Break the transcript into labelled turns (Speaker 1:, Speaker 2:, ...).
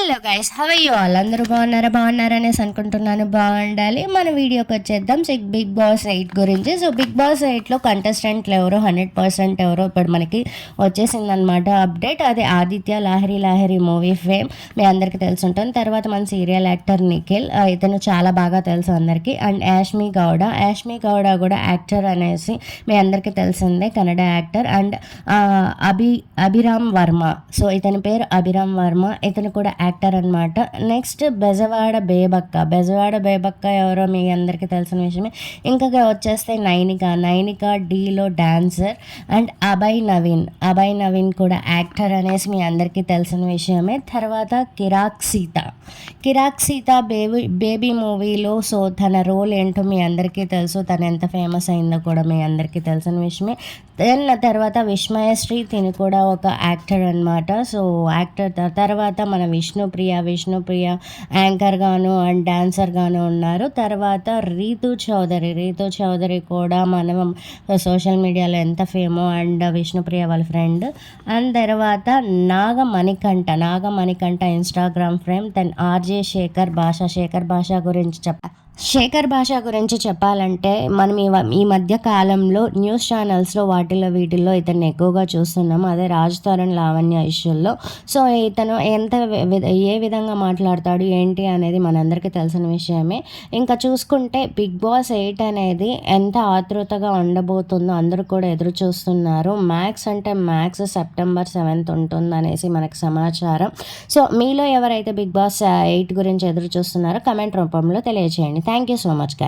Speaker 1: Hello guys, how are you all? అందరూ బాగున్నారనేసి అనుకుంటున్నాను. బాగుండాలి. మన వీడియోకి వచ్చేద్దాం బిగ్ బాస్ 8 గురించి. సో బిగ్ బాస్ 8లో కంటెస్టెంట్లు ఎవరో 100% ఎవరో ఇప్పుడు మనకి వచ్చేసిందనమాట అప్డేట్. అది ఆదిత్య లాహరి మూవీ ఫేమ్ మీ అందరికీ తెలిసి ఉంటుంది. తర్వాత మన సీరియల్ యాక్టర్ నిఖిల్, ఇతను చాలా బాగా తెలుసు అందరికీ. అండ్ యాష్మి గౌడ కూడా యాక్టర్ అనేసి మీ అందరికీ తెలిసిందే, Kannada actor. And Abhiram Varma, so ఇతని పేరు అభిరామ్ వర్మ, ఇతను కూడా యాక్టర్ అనమాట. నెక్స్ట్ బెజవాడ బేబక్క ఎవరో మీ అందరికీ తెలిసిన విషయమే. ఇంకా వచ్చేస్తే నైనిక డీలో డాన్సర్. అండ్ అభయ్ నవీన్ కూడా యాక్టర్ అనేసి మీ అందరికీ తెలిసిన విషయమే. తర్వాత కిరాక్ సీత బేబీ మూవీలో సో తన రోల్ ఏంటో మీ అందరికీ తెలుసు, తను ఎంత ఫేమస్ అయిందో కూడా మీ అందరికీ తెలిసిన విషయమే. దెన్ తర్వాత విస్మయశ్రీ, తిని కూడా ఒక యాక్టర్ అనమాట. సో యాక్టర్ తర్వాత మన విష్ణుప్రియ యాంకర్గాను అండ్ డాన్సర్గాను ఉన్నారు. తర్వాత రీతు చౌదరి కూడా మనం సోషల్ మీడియాలో ఎంత ఫేమో, అండ్ విష్ణుప్రియ వాళ్ళ ఫ్రెండ్. అండ్ తర్వాత Nagamanikanta Instagram frame. Then RJ Shekhar Basha గురించి చెప్పాలంటే మనం ఈ మధ్య కాలంలో న్యూస్ ఛానల్స్లో వీటిల్లో ఇతన్ని ఎక్కువగా చూస్తున్నాము. అదే రాజ్ తరుణ్ లావణ్య ఇష్యూల్లో. సో ఇతను ఏ విధంగా మాట్లాడతాడు ఏంటి అనేది మనందరికీ తెలిసిన విషయమే. ఇంకా చూసుకుంటే బిగ్ బాస్ 8 అనేది ఎంత ఆతృతగా ఉండబోతుందో అందరూ కూడా ఎదురు చూస్తున్నారు. మ్యాక్స్ సెప్టెంబర్ 7th ఉంటుంది అనేసి మనకు సమాచారం. సో మీలో ఎవరైతే బిగ్ బాస్ 8 గురించి ఎదురు చూస్తున్నారో కమెంట్ రూపంలో తెలియజేయండి. Thank you so much, guys.